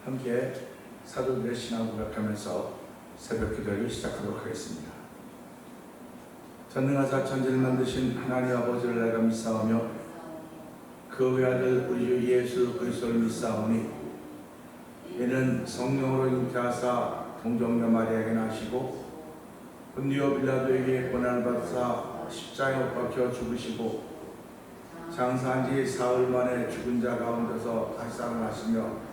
함께 사도들의 신앙을 고백하면서 새벽 기도를 시작하도록 하겠습니다. 전능하사 천지를 만드신 하나님 아버지를 내가 믿사오며 그 외아들 우리 주 예수 그리스도를 믿사오니 이는 성령으로 잉태하사 동정녀 마리아에게 나시고 본디오 빌라도에게 고난을 받사 십자가에 못 박혀 죽으시고 장사한 지 사흘 만에 죽은 자 가운데서 다시 살아나시며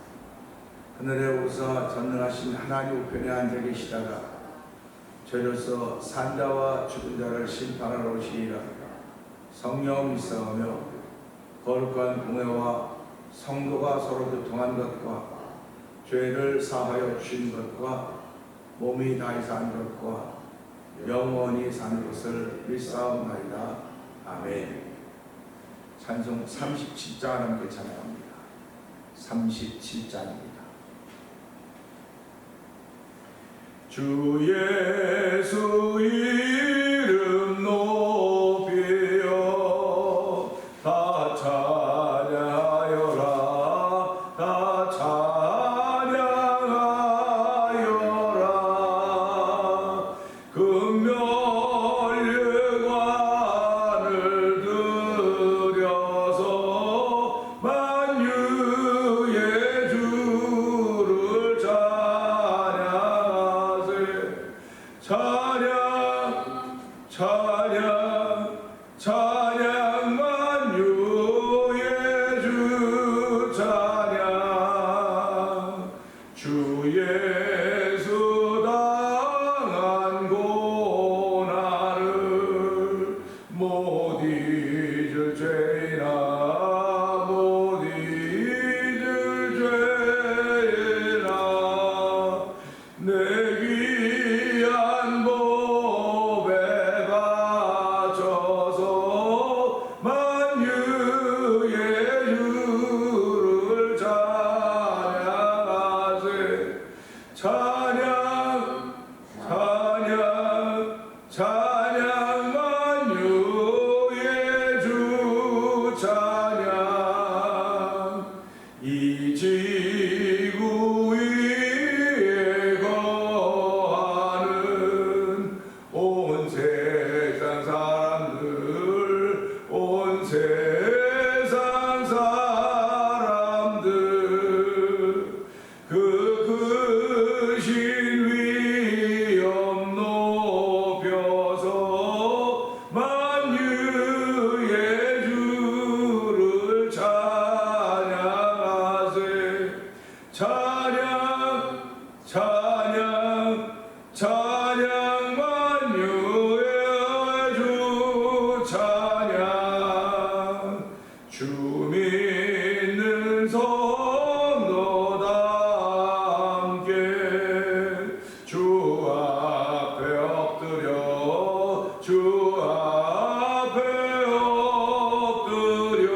하늘에 오르사 전능하신 하나님 우편에 앉아 계시다가 저로서 산자와 죽은 자를 심판하러 오시리라. 성령 믿사오며 거룩한 공회와 성도가 서로 교통한 것과 죄를 사하여 주신 것과 몸이 다시 산 것과 영원히 산 것을 믿사옵나이다. 아멘. 찬송 37장 함께 찬양합니다. 37장입니다. 주 예수 이름 높이여 다 찬양하여라. 다 찬양하여라. 금멸관을 들여서 만유의 주를 찬양, 찬양, 찬양 만유의 주 찬양. 주 예수 당한 고난을 못 잊을 죄나 못 잊을 죄나 내 귀한 법에 바쳐서 만유의 주를 찬양하세. 찬양, 찬양, 찬양 만유의 주 찬양. 이 지구 위에 거하는 온 세상 사람들, 온 세상 사람들 그 크신 위엄 높여서 만유의 주를 찬양하세. 찬양, 찬양, 찬양 만유의 주 찬양. 주 믿는 성도다 함께 주 앞에 엎드려 주 앞에 엎드려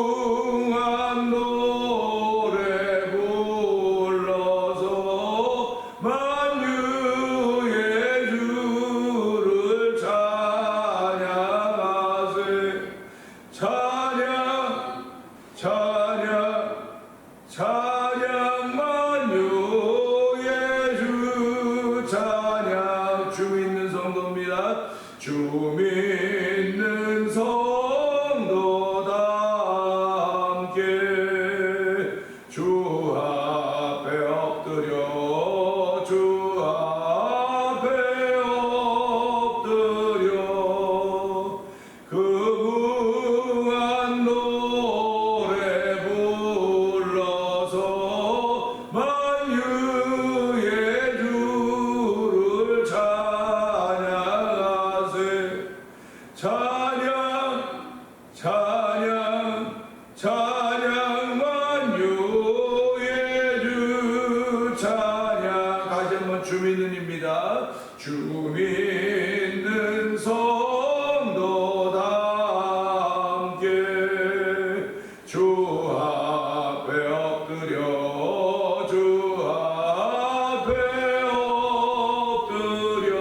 무궁한 노래 불러서 만유의 주를 찬양하세. 찬양, 찬양, 찬양 만유의 주 찬양. 주 믿는 성도입니다. 주 믿는 성도다 함께 주 앞에 엎드려 주 앞에 엎드려 그 무궁한 노래 불러서 만유의 주를 찬양하세. 찬양, 찬양, 찬양 만유의 주 찬양. 다시 한번 주 믿는입니다. 주 믿는 성도다 함께 주 앞에 엎드려 주 앞에 엎드려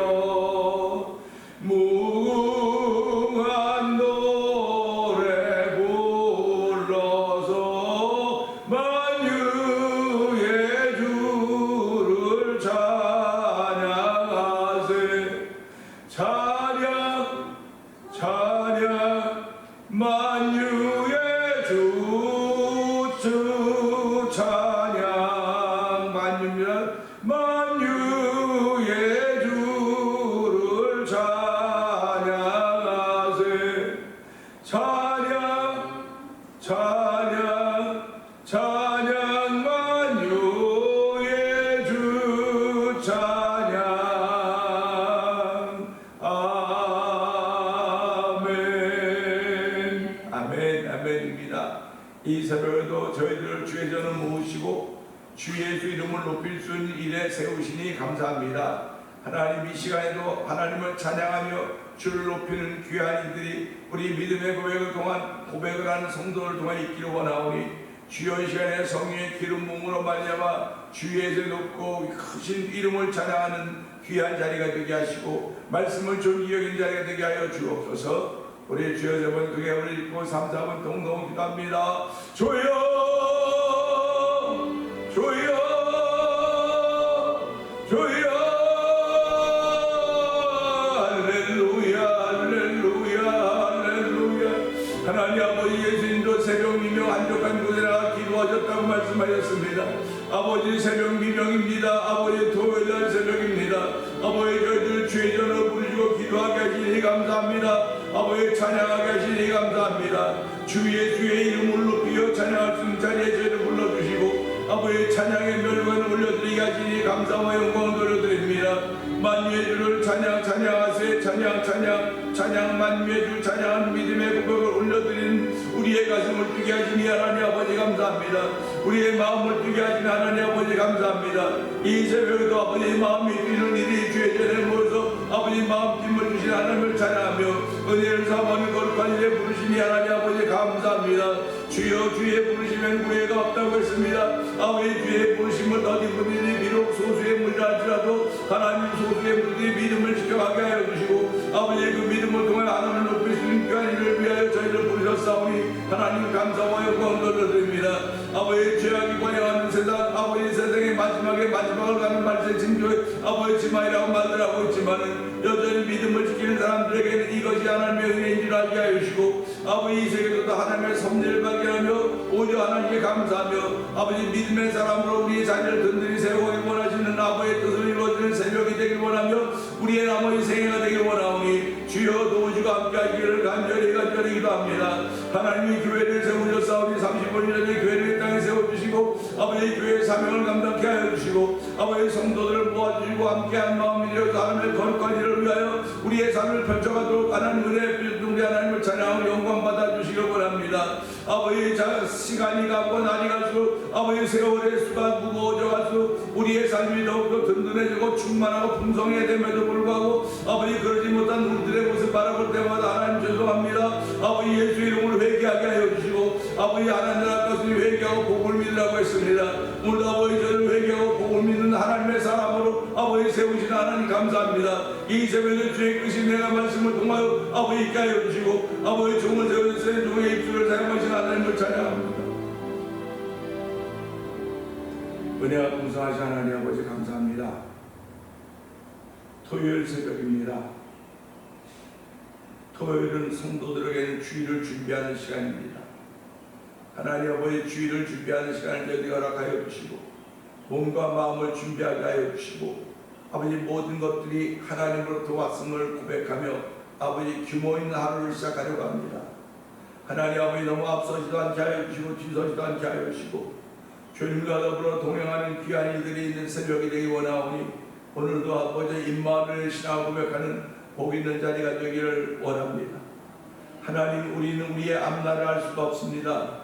무궁한 노래 불러서 주 찬양 만유의 주를 찬양하세. 찬양 찬양 찬양 만유의 주 찬양. 아멘. 아멘. 아멘입니다. 이 새벽에도 저희들을 주의 전을 모으시고 주 예수 이름을 높일 수 있는 일에 세우시니 감사합니다. 하나님, 이 시간에도 하나님을 찬양하며 주를 높이는 귀한 이들이 우리 믿음의 고백을 하는 성도를 통해 있기를 원하오니, 주여 이 시간에 성령의 기름 부음으로 말미암아 주 예수 높고 크신 이름을 찬양하는 귀한 자리가 되게 하시고 말씀을 존귀 여긴 자리가 되게 하여 주옵소서. 우리 주여 저번 그게 우리 읽고 3, 4분 동동 기도합니다. 주여 주여 주여. 할렐루야 할렐루야 할렐루야. 하나님 아버지, 예수님도 새벽 미명 한적한 곳에 나가 기도하셨다고 말씀하셨습니다. 아버지, 새벽 미명입니다. 아버지, 토요일날 새벽입니다. 아버지, 저희들 주의 전을 부르시고 기도하게 하시니 감사합니다. 아버지, 찬양하게 하시니 감사합니다. 주 예수의 이름을 높이어 찬양할 수 있는 자리에 저희를 불러주시고 아버지, 찬양의 멸관을 올려드리게 하시니 감사와 영광을 돌려드립니다. 만유의 주를 찬양하세. 찬양 만유의 주 찬양한 믿음의 고백을 올려드리는 우리의 가슴을 뛰게 하시니 하나님 아버지 감사합니다. 우리의 마음을 뛰게 하시니 하나님 아버지 감사합니다. 이 새벽에도 아버지 마음이 뛰는 일이 주의 전에 모여서 아버지 마음팀을 주신 하나님을 찬양하며 은혜를 사모하는 거룩한 일에 부르시니 하나님 아버지 감사합니다. 주여, 주의 부르시면 후회가 없다고 했습니다. 아버지, 주의 부르심을 더딘 분들이 비록 소수의 물이라 할지라도 하나님 소수의 물들이 믿음을 지켜가게 하여 주시고 아버지, 그 믿음을 통해 하나님을 높일 수 있는 귀한 일을 위하여 저희를 부르셨사오니 하나님 감사와 영광을 돌려드립니다. 아버지, 죄악이 관영하는 세상, 아버지, 세상의 마지막을 가는 말세 징조에 아버지 지마이라고 말들하고 있지만은 여전히 믿음을 지키는 사람들에게는 이것이 하나님의 은혜인 줄 알게 하여 주시고 아버지, 이 세계도 하나님의 섭리를 발견하며 오히려 하나님께 감사하며 아버지, 믿음의 사람으로 우리의 자녀를 든든히 세우기 원하시는 아버지의 뜻을 이루어지는 새벽이 되길 원하며 우리의 나머지 생애가 되길 원하오니 주여 도우시고 함께 하시기를 간절히 기도합니다. 하나님이 교회를 세우셨사오니 35년 전에 교회를 땅에 세워주시고 아버지, 교회의 사명을 감당케 하여 주시고 아버지, 성도들을 모아주시고 함께한 마음이여 하나님의 거룩한 일을 위하여 우리의 삶을 펼쳐가도록 하나님 은혜의 우리 하나님을 찬양하고 영광 받아주시길 원합니다. 아버지, 시간이 가고 날이 갈수록 아버지, 세월의 수가 무거워져 갈수록 우리의 삶이 더욱더 든든해지고 충만하고 풍성해야 됨에도 불구하고 아버지, 그러지 못한 우리들의 모습 바라볼 때마다 하나님 죄송합니다. 아버지, 예수 이름으로 회개하게 하여 주시고 아버지, 하나님 나라 것을 회개하고 복을 믿으라고 했습니다. 오늘 아버지, 저를 회개하고 복을 믿는 하나님의 사람으로 아버지 세우신 하나님 감사합니다. 이 새벽에 주의 크신 내가 말씀을 통하여 아버지 있게 하여 주시고 아버지, 종을 세우셨으니 종의 입술을 사용하신 하나님을 찬양합니다. 은혜가 풍성하신 하나님 아버지 감사합니다. 토요일 새벽입니다. 토요일은 성도들에게는 주일을 준비하는 시간입니다. 하나님 아버지, 주일을 준비하는 시간을 저희에게 허락하여 주시고 몸과 마음을 준비하게 하여 주시고 아버지, 모든 것들이 하나님으로부터 왔음을 고백하며 아버지, 규모 있는 하루를 시작하려고 합니다. 하나님 아버지, 너무 앞서지도 않게 하여 주시고 뒤서지도 않게 하여 주시고 주님과 더불어 동행하는 귀한 이들이 있는 새벽이 되기 원하오니 오늘도 아버지, 임마누엘 신앙을 고백하는 복 있는 자리가 되기를 원합니다. 하나님, 우리는 우리의 앞날을 알 수가 없습니다.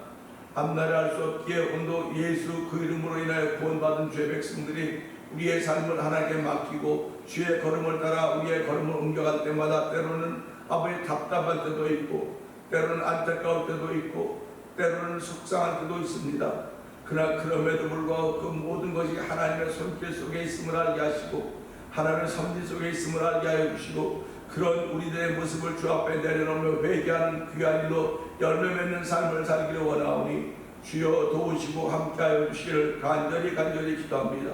앞날을 알 수 없기에 오늘도 예수 그 이름으로 인하여 구원받은 죄 백성들이 우리의 삶을 하나님께 맡기고 주의 걸음을 따라 우리의 걸음을 옮겨갈 때마다 때로는 아버지 답답할 때도 있고 때로는 안타까울 때도 있고 때로는 속상할 때도 있습니다. 그러나 그럼에도 불구하고 그 모든 것이 하나님의 손길 속에 있음을 알게 하시고 하나님의 섭리 속에 있음을 알게 하여 주시고 그런 우리들의 모습을 주 앞에 내려놓으며 회개하는 귀한 일로 열매 맺는 삶을 살기를 원하오니 주여 도우시고 함께하여 주시기를 간절히 기도합니다.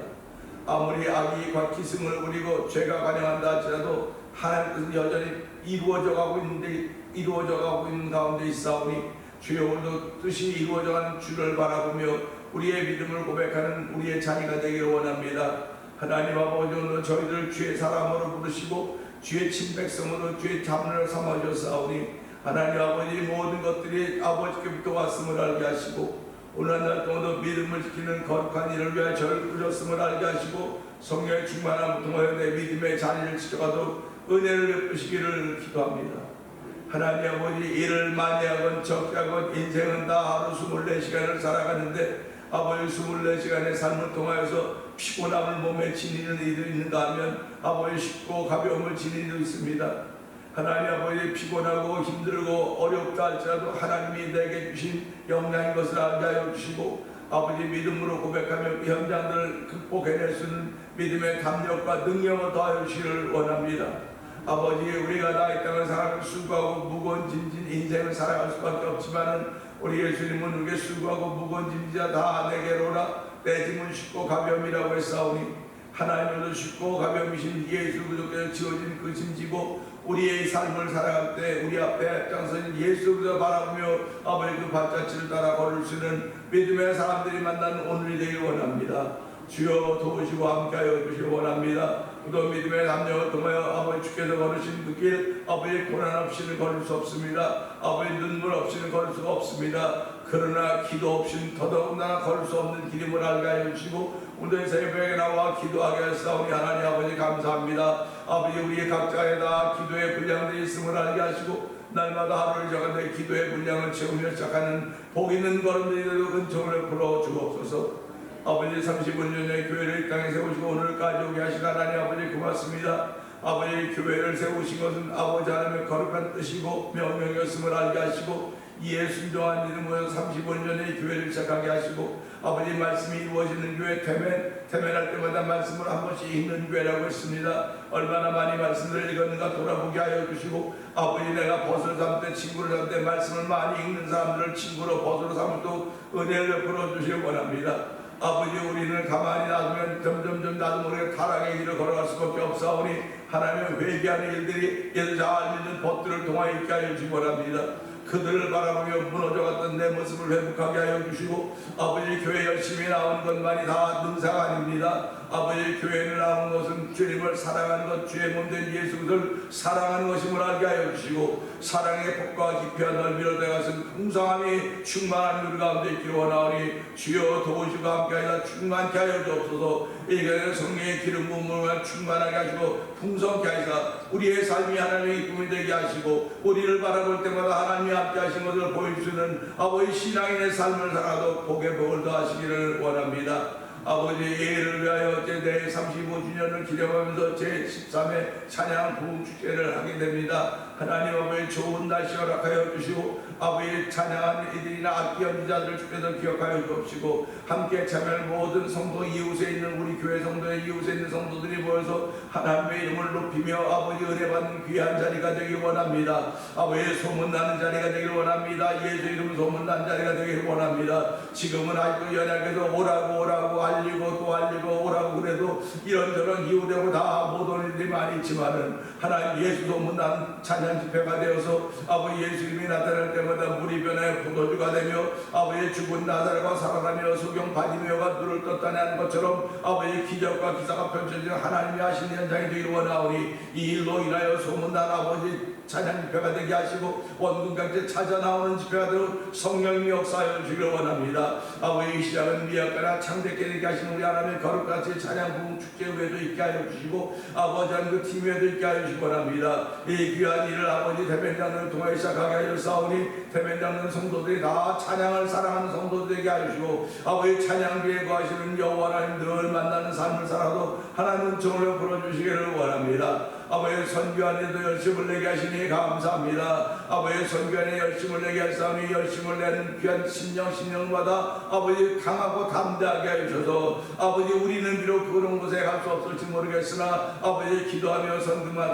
아무리 악이 기승을 부리고 죄가 관영한다 할지라도 하나님 뜻은 여전히 이루어져 가고 있는 가운데 있사오니 주여 오늘도 뜻이 이루어져가는 주를 바라보며 우리의 믿음을 고백하는 우리의 자녀가 되기를 원합니다. 하나님 아버지 오늘 저희들 주의 사람으로 부르시고 주의 친백성으로 주의 자문을 삼아주셨사오니 하나님 아버지 모든 것들이 아버지께부터 왔음을 알게 하시고 오늘 한 날 동안도 믿음을 지키는 거룩한 일을 위하여 저를 부르셨음을 알게 하시고 성령의 충만함을 통하여 내 믿음의 자리를 지켜가도록 은혜를 베푸시기를 기도합니다. 하나님 아버지 일을 많이 하건 적게 하건 인생은 다 하루 24시간을 살아가는데 아버지 24시간의 삶을 통하여서 피곤함을 몸에 지니는 일이 있는가 하면 아버지 쉽고 가벼움을 지니는 일도 있습니다. 하나님 아버지 피곤하고 힘들고 어렵다 할지라도 하나님이 내게 주신 영향인 것을 알게 하여 주시고 아버지 믿음으로 고백하며 그 현장들을 극복해낼 수 있는 믿음의 담력과 능력을 더하여 주시기를 원합니다. 아버지 우리가 나의 땅을 살아가는 수고하고 무거운 짐진 인생을 살아갈 수밖에 없지만은 우리 예수님은 우리에게 수고하고 무거운 짐지자 다 내게로라 내 짐은 쉽고 가벼움이라고 했사오니 하나님으로 쉽고 가벼움이신 예수 그리스도께서 지어진 그 짐지고 우리의 삶을 살아갈 때 우리 앞에 앞장서신 예수 그리스도 바라보며 아버지 그 발자취를 따라 걸을 수 있는 믿음의 사람들이 만나는 오늘이 되길 원합니다. 주여 도우시고 함께하여 주시기 원합니다. 또 믿음의 담력을 통하여 아버지 주께서 걸으신 그 길 아버지 고난 없이는 걸을 수 없습니다. 아버지 눈물 없이는 걸을 수가 없습니다. 그러나 기도 없이는 더더군다나 걸을 수 없는 길임을 알게 하여 주시고 오늘 새벽에 나와 기도하게 하시사오니 하나님 아버지 감사합니다. 아버지 우리 각자에 다 기도의 분량들이 있음을 알게 하시고 날마다 하루를 정하되 기도의 분량을 채우며 시작하는 복 있는 걸음들이 되도록 은총을 풀어 주옵소서. 아버지 35년 전에 교회를 이 땅에 세우시고 오늘까지 오게 하신 하나님 아버지 고맙습니다. 아버지 교회를 세우신 것은 아버지 하나님의 거룩한 뜻이고 명령이었음을 알게 하시고 이에 순종한 이름으로 35년 전에 교회를 시작하게 하시고 아버지 말씀이 이루어지는 교회 태면할 때마다 말씀을 한 번씩 읽는 교회라고 했습니다. 얼마나 많이 말씀을 읽었는가 돌아보게 하여 주시고 아버지 내가 벗을 삼을 때 친구를 삼을 때 말씀을 많이 읽는 사람들을 친구로 벗으로 삼을도 은혜를 베풀어 주시기 원합니다. 아버지 우리는 가만히 놔두면 점점점 나도 모르게 타락의 길을 걸어갈 수밖에 없사오니 하나님의 회개하는 일들이 예수 잘 믿는 법들을 통하여 있게 하여 주시기 원합니다. 그들을 바라보며 무너져갔던 내 모습을 회복하게 하여 주시고 아버지 교회 열심히 나오는 것만이 다 능사가 아닙니다. 아버지 교회에 나오는 것은 주님을 사랑하는 것 주의 몸된 예수 그리스도를 사랑하는 것임을 알게 하여 주시고 사랑의 폭과 깊이와 넓이로 내가서 풍성함이 충만한 우리 가운데 있기를 원하오니 주여 도우시고 함께하여 충만케 하여 주옵소서. 이겨내 성령의 기름 부음을 충만하게 하시고 풍성케 하시사 우리의 삶이 하나님의 기쁨이 되게 하시고 우리를 바라볼 때마다 하나님이 함께 하신 것을 보여주시는 아버지 신앙인의 삶을 살아도 복의 복을 더하시기를 원합니다. 아버지 예를 위하여 어제 내 35주년을 기념하면서 제13회 찬양 부흥축제를 하게 됩니다. 하나님 아버지 좋은 날씨 허락하여 주시고 아버지 찬양한 이들이나 악기 연주자들을 주께서 기억하여 주옵시고 함께 참여할 모든 성도 이웃에 있는 우리 교회 성도의 이웃에 있는 성도들이 모여서 하나님의 이름을 높이며 아버지 은혜 받는 귀한 자리가 되길 원합니다. 아버지 소문나는 자리가 되길 원합니다. 예수 이름 소문난 자리가 되길 원합니다. 지금은 아직도 연약해서 오라고 알리고 또 알리고 오라고 그래도 이런저런 이유되고 다 못 오는 일이 많이 있지만은 하나님 예수 소문난 찬양 집회가 되어서 아버지 예수 이름이 나타날 때마다 물이 변해 포도주가 되며 아버지 죽은 나사로가 살아나며 소경 바디메오가 눈을 떴다니 하는 것처럼 아버지 기적과 기사가 펼쳐지는 하나님이 하신 현장이 되기를 원하오니 이 일로 인하여 소문난 아버지 찬양 집회가 되게 하시고 원군각제 찾아 나오는 집회가 되도록 성령님이 역사하여 주기를 원합니다. 아버지 이 시작은 미약하나 창대케 되게 하시는 우리 하나님의 거룩같이 찬양 부흥 축제 후에도 있게 하여 주시고 아버지 하나님 그 팀에도 있게 하여 주시기 원합니다. 이 귀한 일을 아버지 대변장을 통해 시작하게 하여 싸우니 대변장는 성도들이 다 찬양을 사랑하는 성도들에게 하여 주시고 아버지 찬양비에 거하시는 여호와 하나님 늘 만나는 삶을 살아도 하나님은 정을 풀어주시기를 원합니다. 아버지 선교하는데도 열심을 내게 하시니 감사합니다. 아버지 선교하는 열심을 내게 하시니 열심을 내는 귀한 신령마다 아버지 강하고 담대하게 하셔서 아버지 우리는 비록 그런 곳에 갈 수 없을지 모르겠으나 아버지 기도하며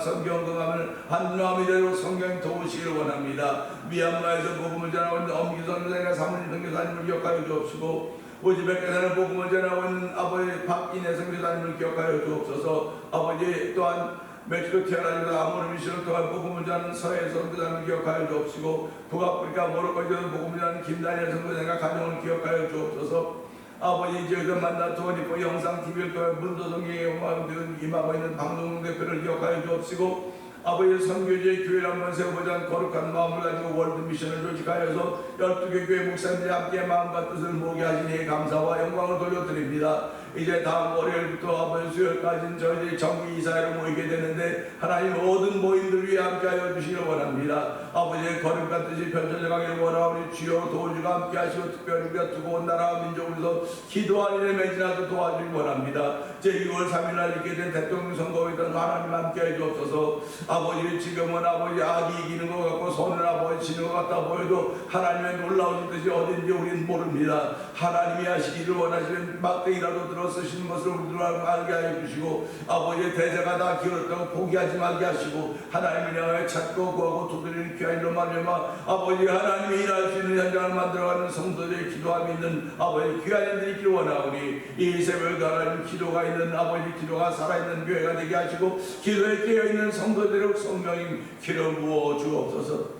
선교언금하면 한마음이 되도록 성경 도우시기를 원합니다. 미얀마에서 복음을 전하고 있는 엄기선 선생과 사모님 선교사님을 기억하여 주옵시고 우즈베키스탄에 복음을 전하고 있는 아버지 박인혜 선교사님을 기억하여 주옵소서. 아버지 또한 멕시코 태어나서 아모르 미션을 통한 복음을 전하는 서해 선교사님을 기억하여 주옵시고 북아프리카 모로코에서 복음을 전하는 김다니엘 선교사님과 가정을 기억하여 주옵소서. 아버지 저희들 만나 도니포 영상 TV를 통해 문도성경에 임하고 있는 방송 대표를 기억하여 주옵시고 아버지 선교지의 교회를 한번 세워보자 거룩한 마음을 가지고 월드미션을 조직하여서 12개 교회 목사님들이 함께 마음과 뜻을 모으게 하시니 감사와 영광을 돌려드립니다. 이제 다음 월요일부터 아버지 수요일까지는 저희들이 정기 이사회로 모이게 되는데 하나님 모든 모임들 위해 함께하여 주시길 원합니다. 아버지의 거룩한 뜻이 펼쳐져 가기를 원하오니 주여 도우주가 함께하시고 특별히 우리가 두고 온 나라와 민족으로서 기도하는 일에 매진하도 도와주길 원합니다. 제2월 3일날 있게 된 대통령 선거에도 하나님 함께해 주옵소서. 아버지 지금은 아버지 악이 이기는 것 같고 손을 아버지 치는 것 같다 보여도 하나님의 놀라운 뜻이 어딘지 우리는 모릅니다. 하나님이 하시기를 원하시는 막대기라도 들어 쓰시는 것을 우리들 알게 하여 주시고 아버지의 대자가 다 길었다고 포기하지 말게 하시고 하나님을 향해 찾고 구하고 두드리는 귀한 이로 말미암아 아버지 하나님이 일할 수 있는 현장을 만들어가는 성도들의 기도함이 있는 아버지 귀한 일들이 있기를 원하오니 이 새벽 하나님 기도가 있는 아버지 기도가 살아있는 교회가 되게 하시고 기도에 깨어있는 성도들의 성령님 기름 부어 주옵소서.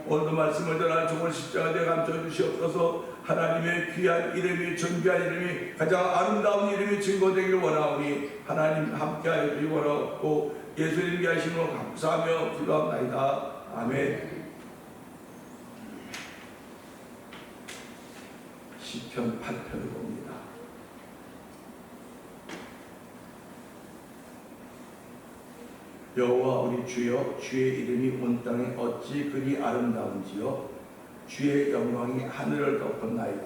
오늘도 말씀을 전할 종을 십자가에 감춰주시옵소서. 하나님의 귀한 이름이 존귀한 이름이 가장 아름다운 이름이 증거되기를 원하오니 하나님 함께하여 주시기 원하옵고 예수님께 하심으로 감사하며 기도합나이다. 아멘. 시편 8편을 봅니다. 여호와 우리 주여 주의 이름이 온 땅에 어찌 그리 아름다운지요 주의 영광이 하늘을 덮었나이다.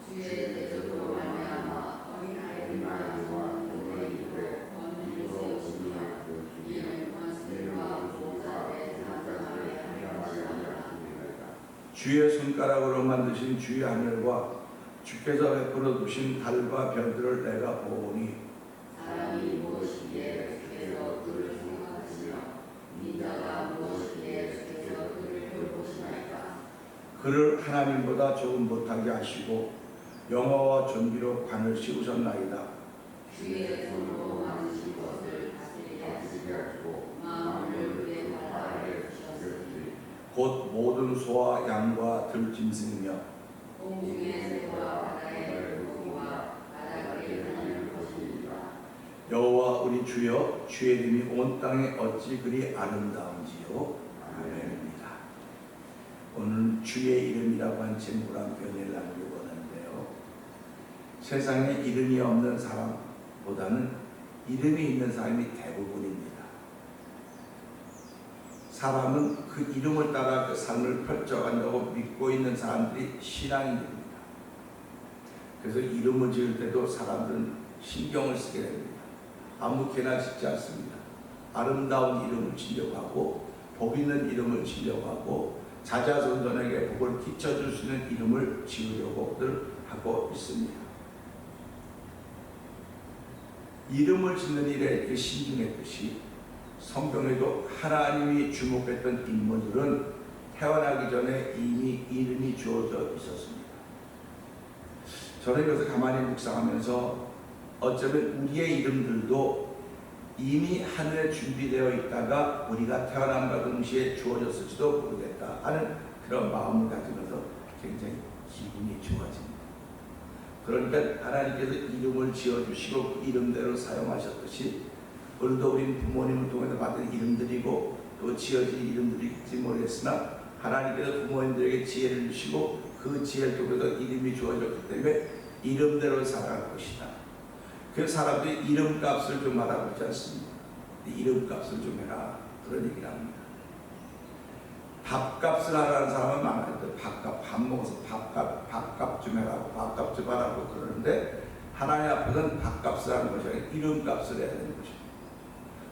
주의 대적으로 말미암아 어린아이를 낳아서 그들의 입에 번뇌를 세우시며 이는 권세와 보좌의 사자들의 하나님이시라. 주의 손가락으로 만드신 주의 하늘과 주께서 베풀어 두신 달과 별들을 내가 보오니 사람이 무엇이기에 주께서 그를 생각하시며 인자가 무엇이기에 주께서 그를 돌보시나이까. 그를 하나님보다 조금 못하게 하시고 영화와 존귀로 관을 씌우셨나이다. 주의 손으로 만드신 것을 다스리게 하시고 마음을 그의 바다에 주셨으니 곧 모든 소와 양과 들짐승이며 공중의 새와 바다의 물고기와 바닷가에 다니는 것이니라. 여호와 우리 주여 주의 이름이 온 땅에 어찌 그리 아름다운지요. 아멘입니다. 오늘 주의 이름이라고 한 제목을 한 편을 나누려고 하는데요. 세상에 이름이 없는 사람보다는 이름이 있는 사람이 대부분입니다. 사람은 그 이름을 따라 그 삶을 펼쳐간다고 믿고 있는 사람들이 신앙이 됩니다. 그래서 이름을 지을 때도 사람들은 신경을 쓰게 됩니다. 아무렇게나 짓지 않습니다. 아름다운 이름을 지려고 하고 복 있는 이름을 지려고 하고 자자손손에게 복을 끼쳐줄 수 있는 이름을 지으려고들 하고 있습니다. 이름을 짓는 일에 신중했듯이 성경에도 하나님이 주목했던 인물들은 태어나기 전에 이미 이름이 주어져 있었습니다. 저는 이것을 가만히 묵상하면서 어쩌면 우리의 이름들도 이미 하늘에 준비되어 있다가 우리가 태어남과 동시에 주어졌을지도 모르겠다 하는 그런 마음을 가지면서 굉장히 기분이 좋아집니다. 그러니까 하나님께서 이름을 지어주시고 그 이름대로 사용하셨듯이 오늘도 우리 부모님을 통해서 받은 이름들이고 또 지어진 이름들일지 모르겠으나 하나님께서 부모님들에게 지혜를 주시고 그 지혜를 통해서 이름이 주어졌기 때문에 이름대로 살아갈 것이다. 그 사람들이 이름값을 좀 알아보지 않습니다. 이름값을 좀 해라 그런 얘기를 합니다. 밥값을 하라는 사람은 많아요. 밥 먹어서 밥값 좀 해라고 밥값 좀 하라고 그러는데 하나님 앞에서는 밥값을 하는 것이 아니라 이름값을 해야 되는 것입니다.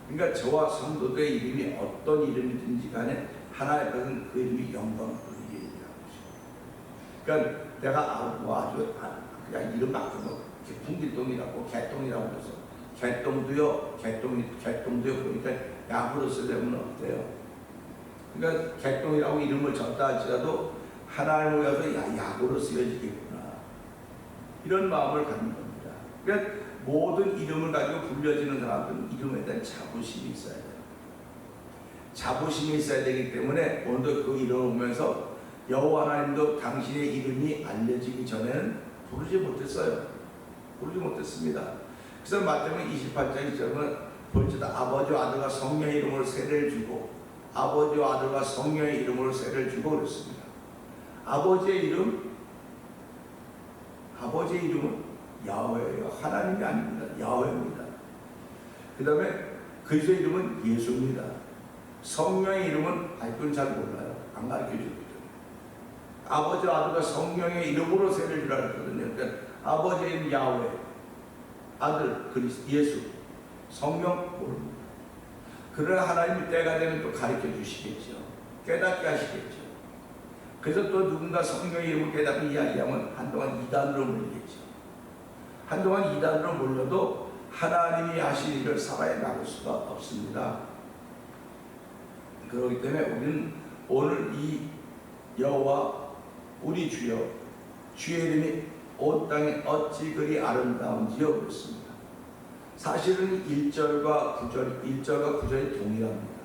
그러니까 저와 성도들의 이름이 어떤 이름이든지 간에 하나님 앞에서는 그 이름이 영광을 돌리는 이름이라는 것입니다. 그러니까 내가 아주 그냥 이름 바꾸면 풍길동이라고 개똥이라고 해서 개똥도요 그러니까 약으로 쓰려면 어때요? 그러니까 개똥이라고 이름을 졌다 할지라도 하나님을 위해서 약으로 쓰여지겠구나 이런 마음을 갖는 겁니다. 그러니까 모든 이름을 가지고 불려지는 사람들은 이름에 대한 자부심이 있어야 돼요. 자부심이 있어야 되기 때문에 오늘도 그 이름을 보면서 여호와 하나님도 당신의 이름이 알려지기 전에는 부르지 못했어요. 부르지 못했습니다. 그래서 마태복음 28장 1절은 볼지다 아버지와 아들과 성령의 이름으로 세례를 주고 아버지와 아들과 성령의 이름으로 세례를 주고 그랬습니다. 아버지의 이름은 야훼예요. 하나님이 아닙니다. 야훼입니다. 그 다음에 그리스도의 이름은 예수입니다. 성령의 이름은 아직도 잘 몰라요. 안 가르쳐주기 때문에. 아버지와 아들과 성령의 이름으로 세례를 주라 했거든요. 그러니까 아버지의 이름 야훼, 아들 그리스도 예수, 성령 모릅니다. 그러나 하나님이 때가 되면 또 가르쳐 주시겠죠. 깨닫게 하시겠죠. 그래서 또 누군가 성령의 이름을 깨닫고 이야기하면 한동안 이단으로 몰리겠죠. 한동안 이단으로 몰려도 하나님이 하신 일을 살아야 나갈 수가 없습니다. 그렇기 때문에 우리는 오늘 이 여호와 우리 주여 주의 이름이 온 땅에 어찌 그리 아름다운지요 그랬습니다. 사실은 1절과 9절이 동일합니다.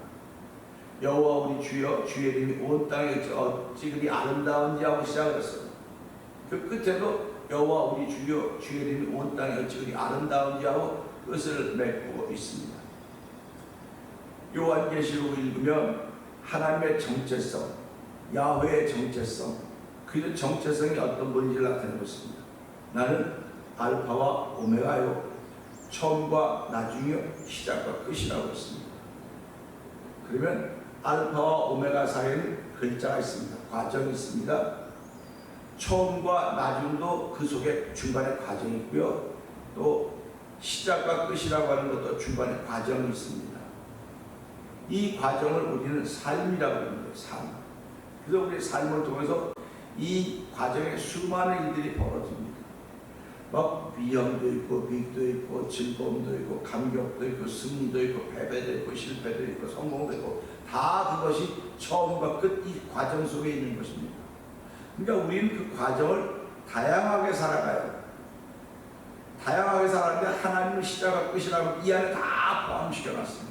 여호와 우리 주여 주의 이름이 온 땅에 어찌 그리 아름다운지 하고 시작을 했어요. 그 끝에도 여호와 우리 주여 주의 이름이 온 땅에 어찌 그리 아름다운지 하고 끝을 맺고 있습니다. 요한계시록을 읽으면 하나님의 정체성, 야훼의 정체성, 그 정체성이 어떤 분인지를 나타내고 있습니다. 나는 알파와 오메가요, 처음과 나중이요, 시작과 끝이라고 했습니다. 그러면 알파와 오메가 사이에는 글자가 있습니다. 과정이 있습니다. 처음과 나중도 그 속에 중간에 과정이 있고요. 또 시작과 끝이라고 하는 것도 중간에 과정이 있습니다. 이 과정을 우리는 삶이라고 합니다. 삶. 그래서 우리 삶을 통해서 이 과정에 수많은 일들이 벌어집니다. 막 위험도 있고 위기도 있고 즐거움도 있고 감격도 있고 승리도 있고 패배도 있고 실패도 있고 성공도 있고 다 그것이 처음과 끝 이 과정 속에 있는 것입니다. 그러니까 우리는 그 과정을 다양하게 살아가요. 다양하게 살아가는데 하나님의 시작과 끝이라고 이 안에 다 포함시켜 놨습니다.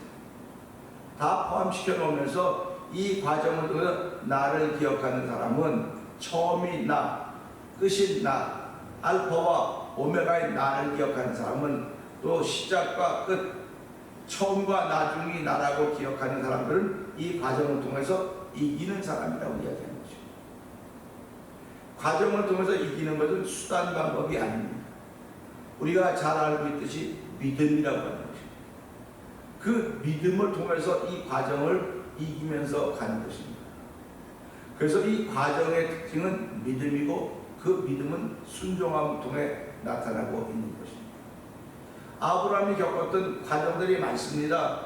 다 포함시켜 놓으면서 이 과정을 통해서 나를 기억하는 사람은 처음이 나, 끝이 나, 알파와 오메가의 나를 기억하는 사람은 또 시작과 끝, 처음과 나중이 나라고 기억하는 사람들은 이 과정을 통해서 이기는 사람이라고 이야기하는 것입니다. 과정을 통해서 이기는 것은 수단 방법이 아닙니다. 우리가 잘 알고 있듯이 믿음이라고 하는 것입니다. 그 믿음을 통해서 이 과정을 이기면서 가는 것입니다. 그래서 이 과정의 특징은 믿음이고 그 믿음은 순종함을 통해 나타나고 있는 것입니다. 아브라함이 겪었던 과정들이 많습니다.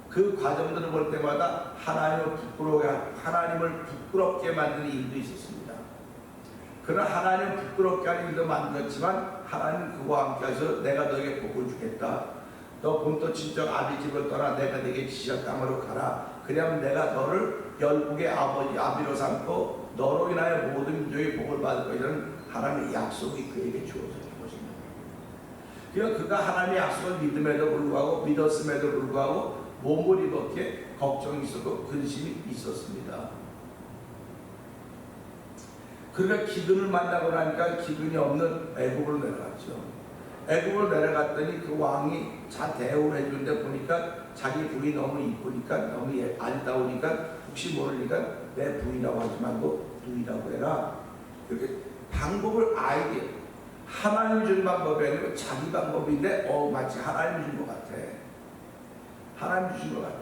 그 과정들을 볼 때마다 하나님을 부끄럽게 만드는 일도 있었습니다. 그러나 하나님을 부끄럽게 하는 일도 만들었지만 하나님 그와 함께 하셔서 내가 너에게 복을 주겠다. 너 본토 친척 아비 집을 떠나 내가 네게 지시할 땅으로 가라. 그래야만 내가 너를 열국의 아비로 삼고 너로 인하여 모든 민족의 복을 받을 것이라는 하나님의 약속이 그에게 주어졌던 것입니다. 그러니까 그가 하나님의 약속을 믿음에도 불구하고 믿었음에도 불구하고 몸을 입었기에 걱정이 있어도 근심이 있었습니다. 그러니까 기근을 만나고 나니까 기근이 없는 애굽으로 내려갔죠. 애굽으로 내려갔더니 그 왕이 잘 대우를 해주는데 보니까 자기 부인이 너무 이쁘니까 너무 아름다우니까 혹시 모르니까 내 부인이라고 하지 말고 누이라고 해라. 이렇게 방법을 아이디어 하나님이 준 방법이 아니고 자기 방법인데 마치 하나님이 준 것 같아. 하나님이 준 것 같아.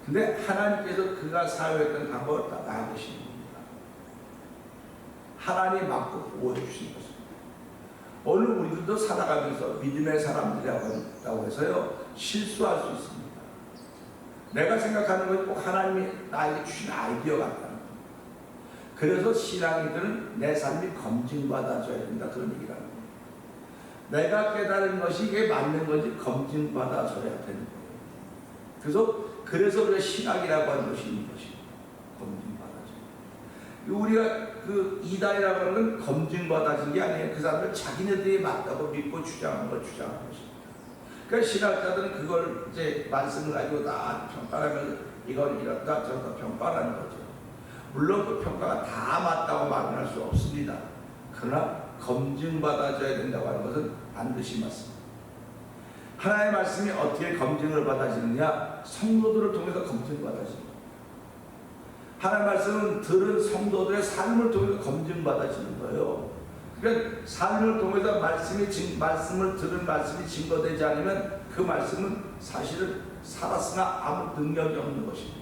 근데 하나님께서 그가 사용했던 방법을 다 나아가시는 겁니다. 하나님 맞고 보호해 주신 것입니다. 오늘 우리들도 살아가면서 믿음의 사람들이라고 해서요 실수할 수 있습니다. 내가 생각하는 것이 꼭 하나님이 나에게 주신 아이디어 같다는 겁니다. 그래서 신앙인들은 내 삶이 검증받아줘야 된다 그런 얘기를 합니다. 내가 깨달은 것이 이게 맞는 건지 검증받아줘야 되는 거예요. 그래서 우리가 신학이라고 하는 것이 있는 것입니다. 검증받아줘야. 우리가 그 이단이라고 하는 건 검증받아진 게 아니에요. 그 사람들 자기네들이 맞다고 믿고 주장하는 걸 주장하는 것입니다. 그러니까 신학자들은 그걸 이제 말씀을 가지고 다 평가하면서 이건 이렇다 저렇다 평가라는 거죠. 물론 그 평가가 다 맞다고 말은 할 수 없습니다. 그러나 검증받아줘야 된다고 하는 것은 반드시 맞습니다. 하나님의 말씀이 어떻게 검증을 받아지느냐? 성도들을 통해서 검증을 받아집니다. 하나님의 말씀은 들은 성도들의 삶을 통해서 검증받아지는 거예요. 그러니까 삶을 통해서 말씀을 들은 말씀이 증거되지 않으면 그 말씀은 사실은 살았으나 아무 능력이 없는 것입니다.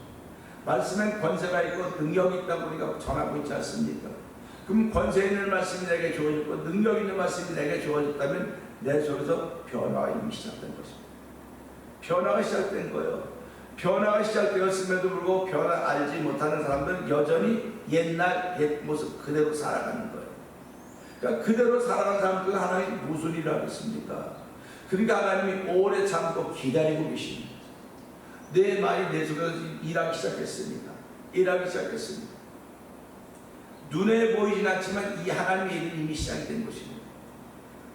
말씀엔 권세가 있고 능력이 있다고 우리가 전하고 있지 않습니까? 그럼 권세 있는 말씀이 내게 주어졌고 능력 있는 말씀이 내게 주어졌다면 내 속에서 변화가 이미 시작된 것입니다. 변화가 시작된 거예요. 변화가 시작되었음에도 불구하고 변화 알지 못하는 사람들은 여전히 옛날 옛 모습 그대로 살아가는 거예요. 그러니까 그대로 살아가는 사람들은 하나님이 무슨 일을 하겠습니까? 그러니까 하나님이 오래 참고 기다리고 계십니다. 내 말이 내 속에서 일하기 시작했습니다. 일하기 시작했습니다. 눈에 보이진 않지만 이 하나님의 일은 이미 시작이 된 것입니다.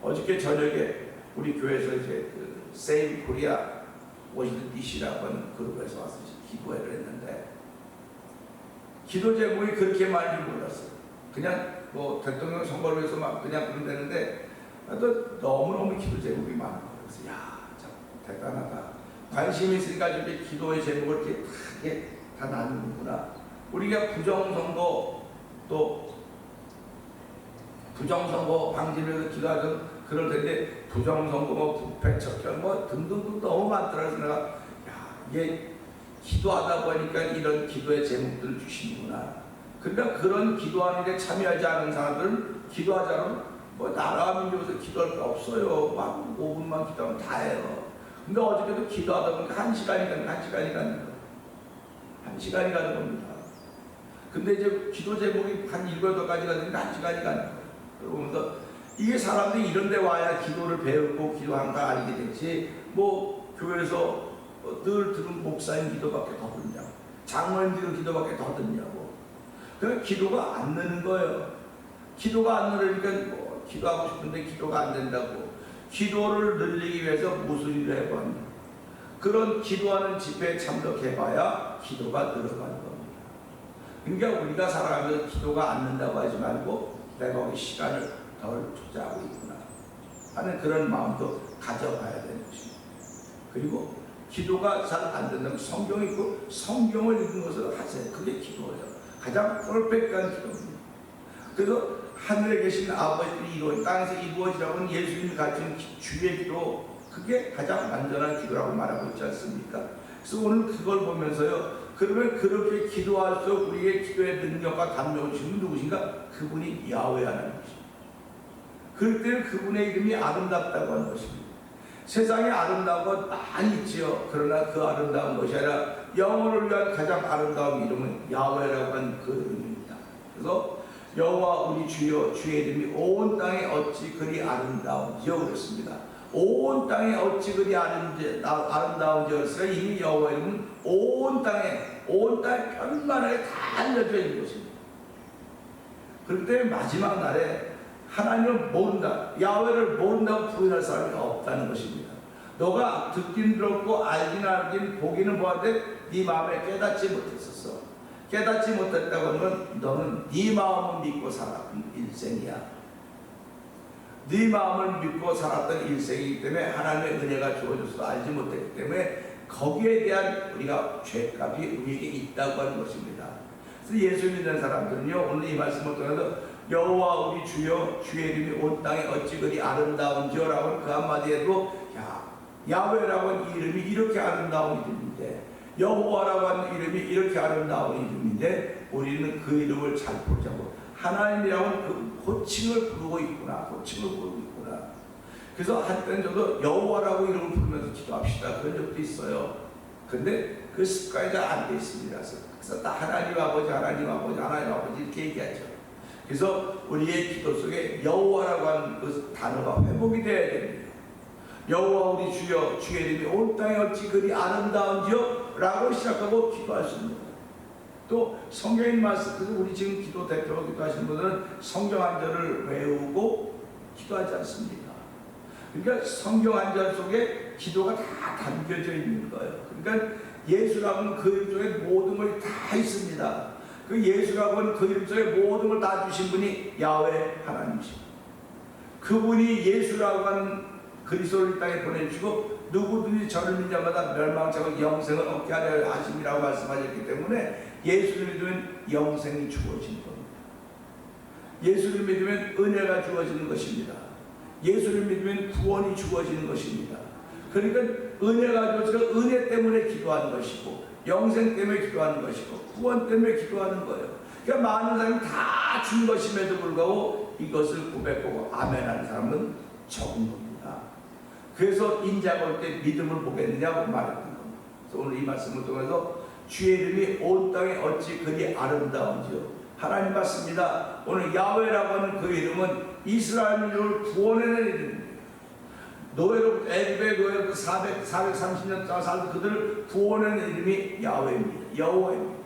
어저께 저녁에 우리 교회에서 이제 그 Save Korea 워싱턴 DC라고 하는 그룹에서 와서 기도회를 했는데 기도 제목이 그렇게 많이 몰랐어요. 그냥 뭐 대통령 선거를 위해서 막 그냥 그러면 되는데 너무너무 기도 제목이 많은 거예요. 그래서 야, 참 대단하다. 관심이 있으니까 이렇게 기도의 제목을 이렇게 크게 다 나누는구나. 우리가 부정선거 또 부정선거 방지를 위해서 기도하던 그럴 텐데 부정선거 뭐 부패 척결 뭐 등등등 너무 많더라고요. 내가 야, 이게 기도하다 보니까 이런 기도의 제목들을 주시는구나. 그러니까 그런 기도하는 데 참여하지 않은 사람들은 기도하지 않으면 뭐 나라 민족에서 기도할 게 없어요. 막 5분만 기도하면 다 해요. 근데 어저께도 기도하다 보니까 1시간이 가는 거예요. 1시간이 가는 겁니다. 근데 이제 기도 제목이 한 7-8가지가 되니까 1시간이 가는 거예요. 그러면서 이게 사람들이 이런 데 와야 기도를 배우고 기도한가 알게 되지 뭐 교회에서 늘 들은 목사님 기도밖에 더 듣냐고 장로님 기도밖에 더 듣냐고. 그러니까 기도가 안 느는 거예요. 기도가 안 늘으니까 뭐 기도하고 싶은데 기도가 안 된다고. 기도를 늘리기 위해서 무슨 일을 해봤냐. 그런 기도하는 집회에 참석해봐야 기도가 늘어가는 겁니다. 그러니까 우리가 살아가면서 기도가 안 는다고 하지 말고 내가 우리 시간을 덜 투자하고 있구나 하는 그런 마음도 가져봐야 되는 것입니다. 그리고 기도가 잘 안 된다면 성경 읽고 성경을 읽는 것을 하세요. 그게 기도예요. 가장 퍼펙트한 기도입니다. 그래서 하늘에 계신 아버지들이 이루어 땅에서 이루어지라고 하는 예수님이 가르친 주의 기도 그게 가장 완전한 기도라고 말하고 있지 않습니까? 그래서 오늘 그걸 보면서요. 그러면 그렇게 기도할수록 우리의 기도의 능력과 감동을 주시는 누구신가? 그분이 야훼하는 것입니다. 그럴 때는 그분의 이름이 아름답다고 하는 것입니다. 세상에 아름다운 것 많이 있지요. 그러나 그 아름다운 것이 아니라 영혼을 위한 가장 아름다운 이름은 야훼라고 하는 그 이름입니다. 그래서 여호와 우리 주여 주의 이름이 온 땅에 어찌 그리 아름다운지요 그랬습니다. 온 땅에 어찌 그리 아름다운지 그랬으니까 이미 여호와 이름은 온 땅에 편만하게 다 알려져 있는 것입니다. 그럴 때 마지막 날에 하나님을 모른다, 야훼를 모른다고 부인할 사람이 없다는 것입니다. 너가 듣긴 들었고 알긴 보기는 보았는데 네 마음에 깨닫지 못했었어. 깨닫지 못했다고 하면 너는 네 마음을 믿고 살았던 일생이야. 네 마음을 믿고 살았던 일생이기 때문에 하나님의 은혜가 주어져서 알지 못했기 때문에 거기에 대한 우리가 죄값이 우리에게 있다고 하는 것입니다. 그래서 예수 믿는 사람들은요 오늘 이 말씀을 통해서 여호와 우리 주여 주의 이름이 온 땅에 어찌 그리 아름다운지요 라고 그 한마디에도 야훼라고 하는 이름이 이렇게 아름다운 이름인데 여호와라고 하는 이름이 이렇게 아름다운 이름인데 우리는 그 이름을 잘 모르자고 하나님이라고 하는 그 호칭을 부르고 있구나. 그래서 한때는 저도 여호와라고 이름을 부르면서 기도합시다 그런 적도 있어요. 근데 그 습관이 잘 안 돼 있습니다. 그래서 다 하나님 아버지 이렇게 얘기하죠. 그래서 우리의 기도 속에 여호와라고 하는 그 단어가 회복이 되어야 됩니다. 여호와 우리 주여 주의 이름이 온 땅에 어찌 그리 아름다운지요 라고 시작하고 기도할 수 있는 거예요. 또 성경인 말씀, 그래서 우리 지금 기도 대표로 기도하시는 분들은 성경 한 절을 외우고 기도하지 않습니까? 그러니까 성경 한 절 속에 기도가 다 담겨져 있는 거예요. 그러니까 예수라고는 그 이름 속에 모든 것이 다 있습니다. 그 예수라고는 그 이름 속에 모든 걸 다 주신 분이 야훼 하나님이십니다. 그분이 예수라고 하는 그리스도를 이 땅에 보내주시고 누구든지 저를 믿는 자마다 멸망치 않고 영생을 얻게 하려 하심이라고 말씀하셨기 때문에 예수를 믿으면 영생이 주어진 겁니다. 예수를 믿으면 은혜가 주어지는 것입니다. 예수를 믿으면 구원이 주어지는 것입니다. 그러니까 은혜가 주어져서 은혜 때문에 기도하는 것이고 영생 때문에 기도하는 것이고 구원 때문에 기도하는 거예요. 그러니까 많은 사람이 다 준 것임에도 불구하고 이것을 고백하고 아멘하는 사람은 적은 겁니다. 그래서 인자가 올 때 믿음을 보겠느냐고 말했던 겁니다. 그래서 오늘 이 말씀을 통해서 주의 이름이 온 땅에 어찌 그리 아름다운지요. 하나님 맞습니다. 오늘 야훼라고 하는 그 이름은 이스라엘 민족을 구원해낸 이름입니다. 노예로부터 애굽의 노예로부터 430년 동안 살던 그들을 구원해낸 이름이 야훼입니다. 여호와입니다.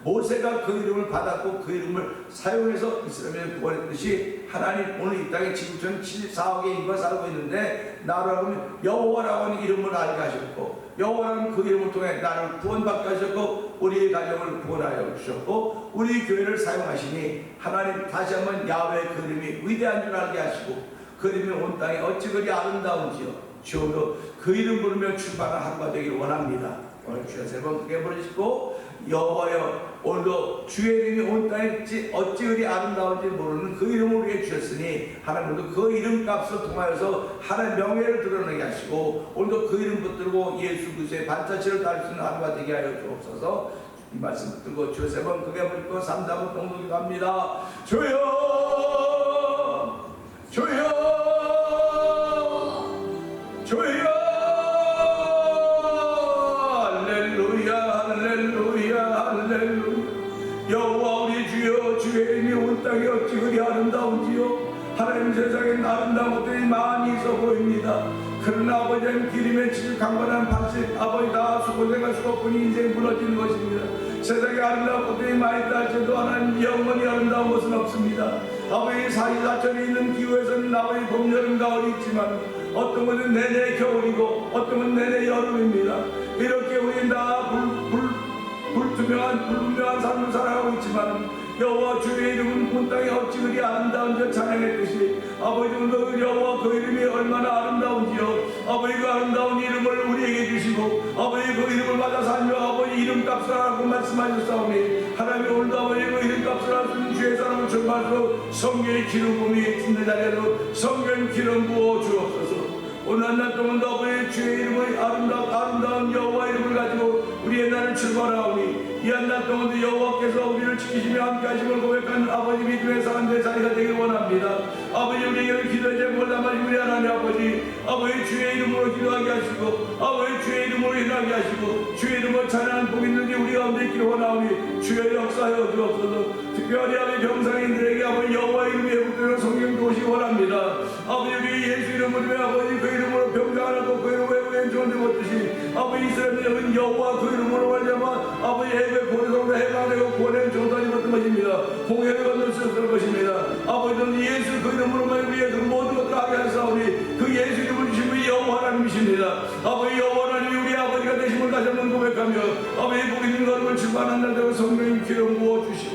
모세가 그 이름을 받았고 그 이름을 사용해서 이스라엘을 구원했듯이 하나님 오늘 이 땅에 지구촌 74억의 인구가 살고 있는데 나라고 하면 여호와라고 하는 이름을 알게 하셨고 여호와라는 그 이름을 통해 나를 구원받게 하셨고 우리의 가정을 구원하여 주셨고 우리 교회를 사용하시니 하나님 다시 한번 야훼 그 이름이 위대한 줄 알게 하시고 그 이름이 온 땅에 어찌 그리 아름다운지요. 주여도 그 이름 부르며 출발한 하루가 되기를 원합니다. 오늘 주여 세 번 크게 부르시고 여호와여 오늘도 주의 이름이 온 땅에 어찌 그리 아름다운지 모르는 그 이름을 우리에게 주셨으니 하나님도 그 이름값을 통하여서 하나님의 명예를 드러내게 하시고 오늘도 그 이름 붙들고 예수 그리스도의 반자체를 따를 수 있는 하루가 되게 하여 주옵소서. 이 말씀 붙들고 주여 세 번 크게 부르시고 3단부 동동이 갑니다. 주여 주여 주여 여호와 우리 주여 주의 이름이 온 땅에 어찌 그리 아름다운지요. 하나님 세상에 아름다운 것들이 많이 있어 보입니다. 그러나 아버지는 기름에 치주 강건한 반석 아버지 다 수고생활 수고뿐이 인생 무너지는 것입니다. 세상에 아름다운 것들이 많이 있다 할지라도 하나님 영원히 아름다운 것은 없습니다. 아버지 사시사철에 있는 기후에서는 아버지 봄 여름 가을이 있지만 어떤 것은 내내 겨울이고 어떤 것은 내내 여름입니다. 이렇게 우리 다 불분명한 삶을 살아가고 있지만 여호와 주의 이름은 온 땅에 어찌 그리 아름다운 줄 찬양했듯이 아버지는 그 여호와 그 이름이 얼마나 아름다운지요. 아버지 그 아름다운 이름을 우리에게 주시고 아버지 그 이름을 받아 살며 아버지 이름값을 하라고 말씀하셨사오니 하나님 오늘도 아버지 그 이름값을 할 수 있는 주의 사람을 출발로 성령의 기름 부음이 있는 자리로 성령 기름 부어 주옵소서. 오늘 한 날 동안도 아버지 주의 이름의 아름다운 여호와 이름을 가지고 우리의 날을 출발하오니 이 한 날 동안도 여호와께서 우리를 지키시며 함께 하심을 고백하는 아버지 믿음의 사람들의 자리가 되길 원합니다. 아버지 우리에게 기도의 제목을 담아주신 우리 하나님 아버지 주의 이름으로 기도하게 하시고 아버지 주의 이름으로 일하게 하시고 주의 이름으로 찬양하는 복 있는지 우리 가운데 있기를 원하오니 주의 역사하여 주옵소서. 특별히 아버지 병상인들에게 아버지 여호와 이름에 붙들어 성령 도시기 원합니다. 아버지 우리 예수 이름으로 아버지 그 이름으로 병상을 하고 그 이름으로 외부에 좋은데 못드시 아버지 이스라엘은 여호와 그 이름으로 말미암아 아버지 해외 보내서 해방되고 구원의 조단이 받은 것입니다. 공회를 건널 수 없을 것입니다. 아버지는 예수 그 이름으로만 우리의 그 모든 것들을 하게 하사오니 그 예수 이름을 주신 분이 여호와 하나님이십니다. 아버지 여호와 하나님이 우리 아버지가 되심을 다시 한번 고백하며 아버지 복 있는 걸음을 출발한 날 되고 성령님 기름 부어 주시